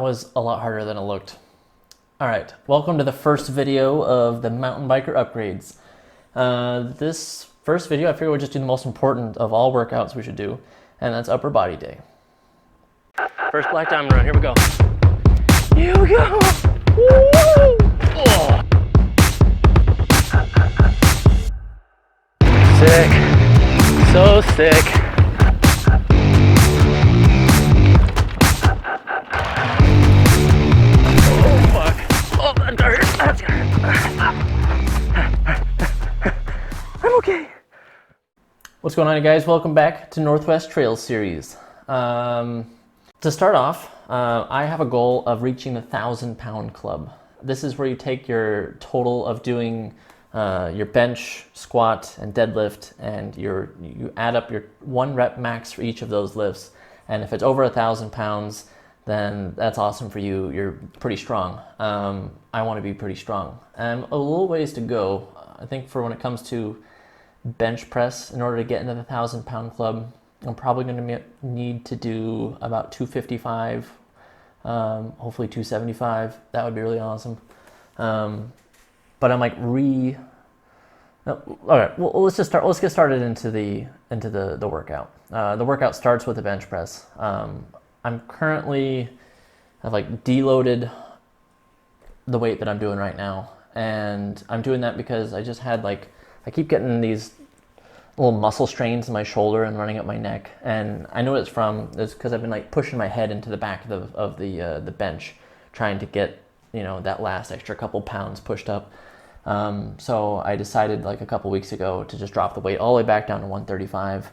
was a lot harder than it looked. All right, welcome to the first video of the mountain biker upgrades. This first video, I figured we'd just do the most important of all workouts we should do, and that's upper body day. First black diamond run, here we go. Here we go! Woo! Oh. Sick, so sick. I'm okay. What's going on, you guys? Welcome back to Northwest Trails series. To start off, I have a goal of reaching the 1,000-pound club. This is where you take your total of doing your bench, squat, and deadlift, and you add up your 1 rep max for each of those lifts. And if it's over 1,000 pounds, then that's awesome for you. You're pretty strong. I want to be pretty strong. And a little ways to go. I think for when it comes to bench press, in order to get into the 1,000-pound club, I'm probably going to need to do about 255, hopefully 275. That would be really awesome. But I'm like all right. Well, let's get started into the workout. The workout starts with the bench press. I've deloaded the weight that I'm doing right now, and I'm doing that because I just had I keep getting these little muscle strains in my shoulder and running up my neck, and I know what it's because I've been pushing my head into the back of the bench, trying to get that last extra couple pounds pushed up. So I decided a couple weeks ago to just drop the weight all the way back down to 135,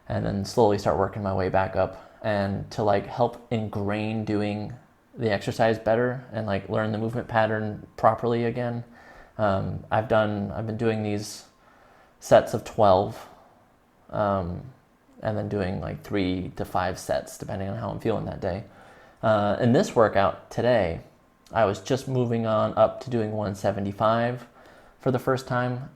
and then slowly start working my way back up, and to help ingrain doing the exercise better and learn the movement pattern properly again. I've been doing these sets of 12, and then doing 3 to 5 sets depending on how I'm feeling that day. In this workout today, I was just moving on up to doing 175 for the first time.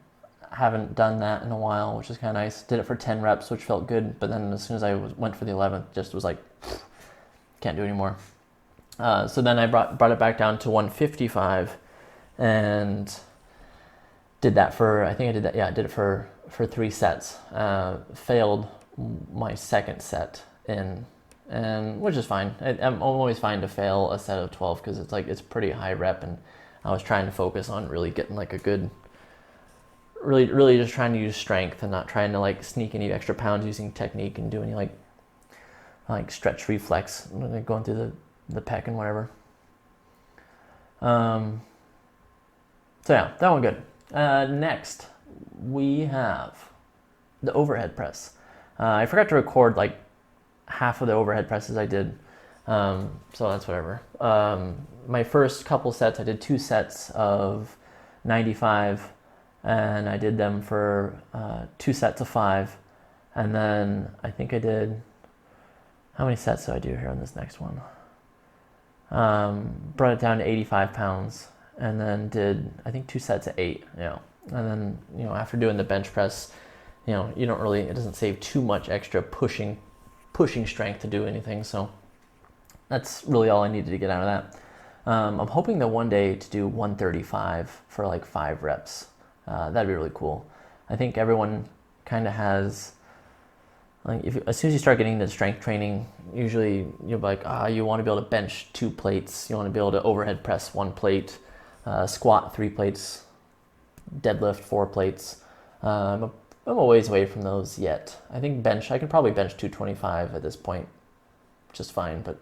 Haven't done that in a while, which is kind of nice. Did it for 10 reps, which felt good, but then as soon as I went for the 11th, just was can't do anymore. So then I brought it back down to 155 and did that for, I think I did that, yeah, I did it for 3 sets. Failed my second set in, and which is fine. I'm always fine to fail a set of 12 because it's pretty high rep, and I was trying to focus on really getting a good, really just trying to use strength and not trying to sneak any extra pounds using technique and do any stretch reflex, going through the pec and whatever. So yeah, that one good. Next, we have the overhead press. I forgot to record half of the overhead presses I did, so that's whatever. My first couple sets, I did 2 sets of 95, and I did them for 2 sets of 5, and then I think I did, how many sets do I do here on this next one? Brought it down to 85 pounds, and then did, I think, 2 sets of 8, and then, after doing the bench press, you don't really, it doesn't save too much extra pushing strength to do anything, so that's really all I needed to get out of that. I'm hoping that one day to do 135 for 5 reps. That'd be really cool. I think everyone kind of has, as soon as you start getting into strength training, usually you'll be you want to be able to bench 2 plates, you want to be able to overhead press 1 plate, squat 3 plates, deadlift 4 plates. I'm a ways away from those yet. I think I can probably bench 225 at this point, just fine, but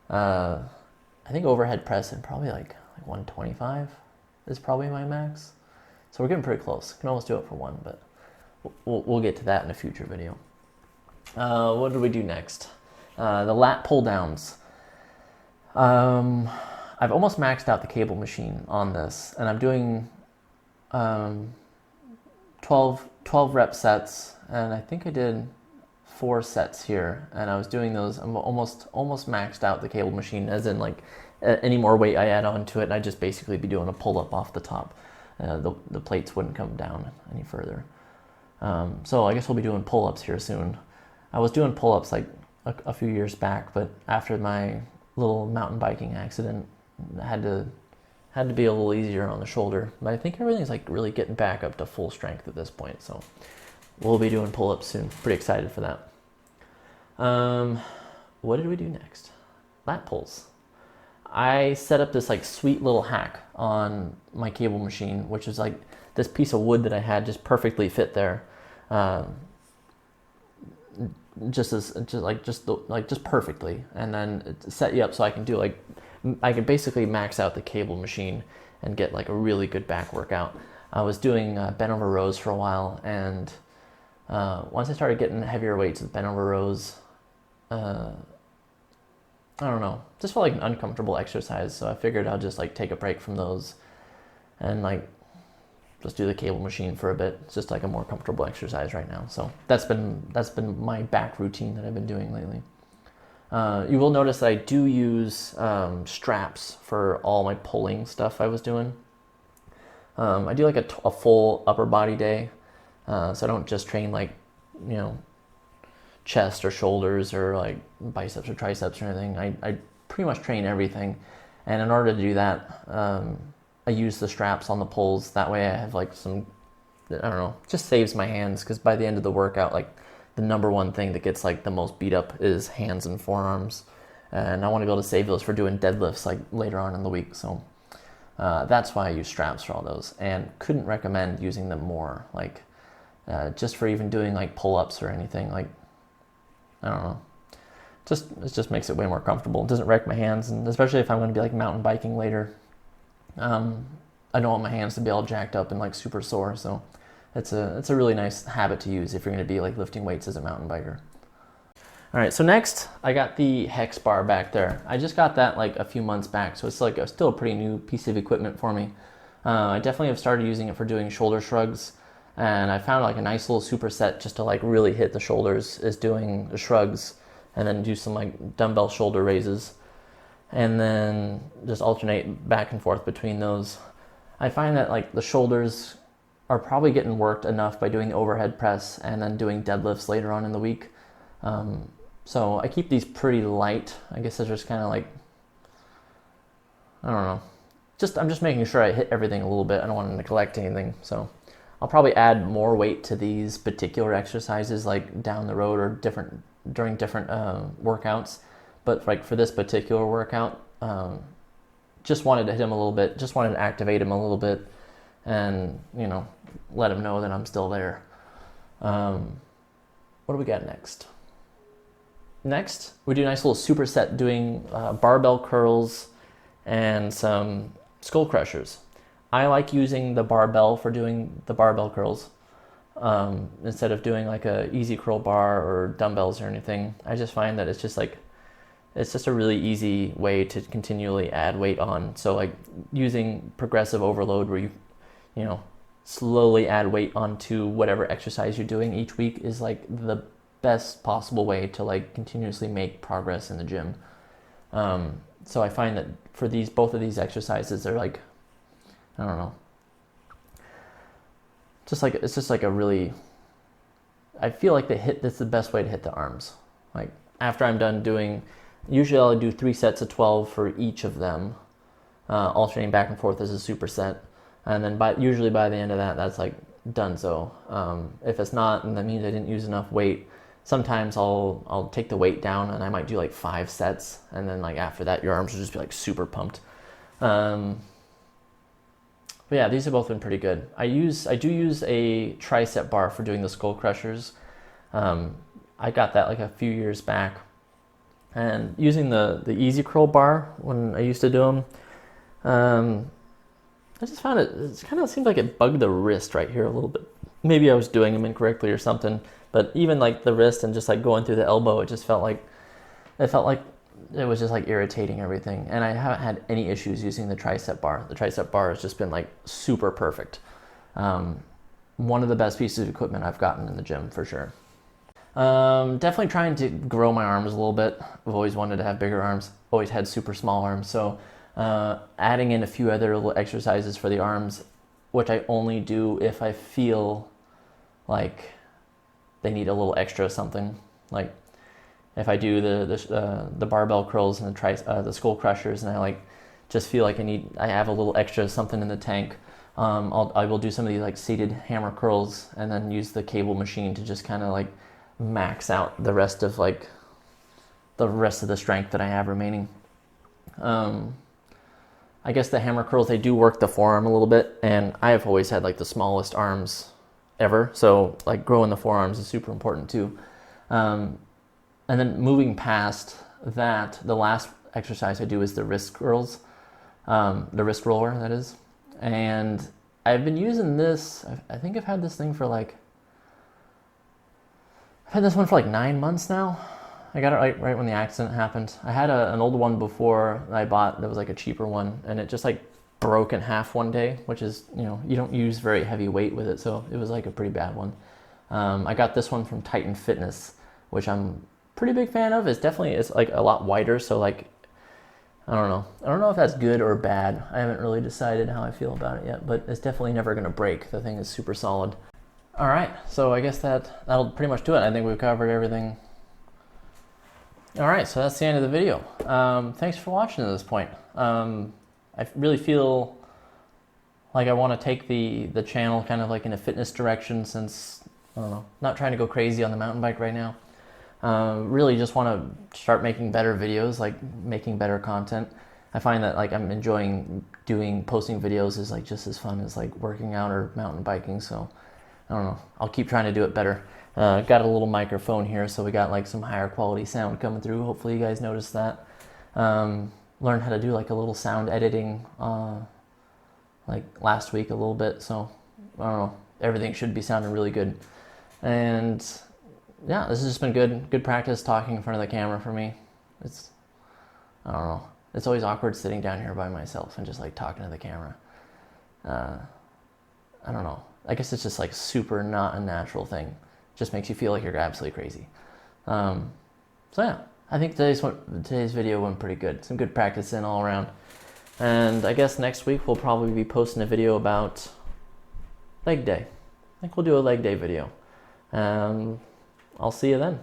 I think overhead press and probably 125 is probably my max. So we're getting pretty close. Can almost do it for 1, but we'll get to that in a future video. What did we do next? The lat pull downs. I've almost maxed out the cable machine on this, and I'm doing 12 rep sets, and I think I did 4 sets here, and I was doing those. I'm almost maxed out the cable machine, as in any more weight I add on to it, and I'd just basically be doing a pull up off the top. The plates wouldn't come down any further. So I guess we'll be doing pull ups here soon. I was doing pull ups a few years back, but after my little mountain biking accident. Had to be a little easier on the shoulder, but I think everything's like really getting back up to full strength at this point. So we'll be doing pull-ups soon. Pretty excited for that. What did we do next? Lat pulls. I set up this like sweet little hack on my cable machine, which is like this piece of wood that I had just perfectly fit there. Just perfectly, and then it set you up so I can basically max out the cable machine and get like a really good back workout. I was doing bent over rows for a while, and once I started getting heavier weights with bent over rows, I don't know, just felt like an uncomfortable exercise. So I figured I'll just like take a break from those and like just do the cable machine for a bit. It's just like a more comfortable exercise right now. So that's been my back routine that I've been doing lately. You will notice that I do use straps for all my pulling stuff I was doing. I do like a full upper body day, so I don't just train like, you know, chest or shoulders or like biceps or triceps or anything. I pretty much train everything, and in order to do that, I use the straps on the pulls. That way I have like some, I don't know, just saves my hands, because by the end of the workout, like the number one thing that gets like the most beat up is hands and forearms, and I want to be able to save those for doing deadlifts like later on in the week. So that's why I use straps for all those, and couldn't recommend using them more, like just for even doing like pull-ups or anything. Like, I don't know, it just makes it way more comfortable. It doesn't wreck my hands, and especially if I'm going to be like mountain biking later, I don't want my hands to be all jacked up and like super sore. So it's a really nice habit to use if you're going to be like lifting weights as a mountain biker. All right, so next I got the Hex bar back there. I just got that like a few months back, so it's like still a pretty new piece of equipment for me. I definitely have started using it for doing shoulder shrugs, and I found like a nice little superset just to like really hit the shoulders is doing the shrugs, and then do some like dumbbell shoulder raises, and then just alternate back and forth between those. I find that like the shoulders are probably getting worked enough by doing the overhead press and then doing deadlifts later on in the week. So I keep these pretty light. I guess it's just kind of like, I don't know, I'm just making sure I hit everything a little bit. I don't want to neglect anything. So I'll probably add more weight to these particular exercises like down the road or during different workouts. But like for this particular workout, just wanted to hit him a little bit, just wanted to activate him a little bit, and, you know, let him know that I'm still there. What do we got next? Next, we do a nice little superset doing barbell curls and some skull crushers. I like using the barbell for doing the barbell curls instead of doing like a easy curl bar or dumbbells or anything. I just find that it's just a really easy way to continually add weight on. So like using progressive overload, where you know, slowly add weight onto whatever exercise you're doing each week, is like the best possible way to like continuously make progress in the gym. So I find that for both of these exercises, they're like, I don't know, it's just like a really, I feel like that's the best way to hit the arms. Like after I'm done doing, usually I'll do 3 sets of 12 for each of them, alternating back and forth as a superset. And then usually by the end of that, that's like done. So if it's not, and that means I didn't use enough weight, sometimes I'll take the weight down and I might do like 5 sets. And then like after that, your arms will just be like super pumped. But yeah, these have both been pretty good. I do use a tricep bar for doing the skull crushers. I got that like a few years back. And using the easy curl bar when I used to do them, I just found it kind of seemed like it bugged the wrist right here a little bit. Maybe I was doing them incorrectly or something, but even like the wrist and just like going through the elbow, it felt like it was just like irritating everything. And I haven't had any issues using the tricep bar. The tricep bar has just been like super perfect. One of the best pieces of equipment I've gotten in the gym for sure. Definitely trying to grow my arms a little bit. I've always wanted to have bigger arms, always had super small arms. So adding in a few other little exercises for the arms, which I only do if I feel like they need a little extra something. Like if I do the barbell curls and the skull crushers, and I like just feel like I have a little extra something in the tank, I will do some of these like seated hammer curls and then use the cable machine to just kind of like max out the rest of the strength that I have remaining. I guess the hammer curls, they do work the forearm a little bit, and I have always had like the smallest arms ever, so like growing the forearms is super important too. And then moving past that, the last exercise I do is the wrist curls, the wrist roller, that is. And I've been using this, I think I've had this thing for like, I've had this one for like 9 months now. I got it right when the accident happened. I had an old one before that I bought that was like a cheaper one, and it just like broke in half one day, which is, you don't use very heavy weight with it, so it was like a pretty bad one. I got this one from Titan Fitness, which I'm pretty big fan of. It's like a lot wider, so like I don't know if that's good or bad. I haven't really decided how I feel about it yet, but it's definitely never going to break. The thing is super solid. All right, so I guess that'll pretty much do it. I think we've covered everything. All right, so that's the end of the video. Thanks for watching to this point. I really feel like I want to take the channel kind of like in a fitness direction, since, I don't know, not trying to go crazy on the mountain bike right now. Really just want to start making better videos, like making better content. I find that like I'm enjoying posting videos is like just as fun as like working out or mountain biking, so I don't know. I'll keep trying to do it better. Got a little microphone here, so we got like some higher quality sound coming through. Hopefully you guys noticed that. Learned how to do like a little sound editing like last week a little bit, so I don't know. Everything should be sounding really good. And yeah, this has just been good practice talking in front of the camera for me. I don't know. It's always awkward sitting down here by myself and just like talking to the camera. I don't know. I guess it's just like super not a natural thing. Just makes you feel like you're absolutely crazy. So yeah, I think today's video went pretty good. Some good practice in all around. And I guess next week we'll probably be posting a video about leg day. I think we'll do a leg day video. I'll see you then.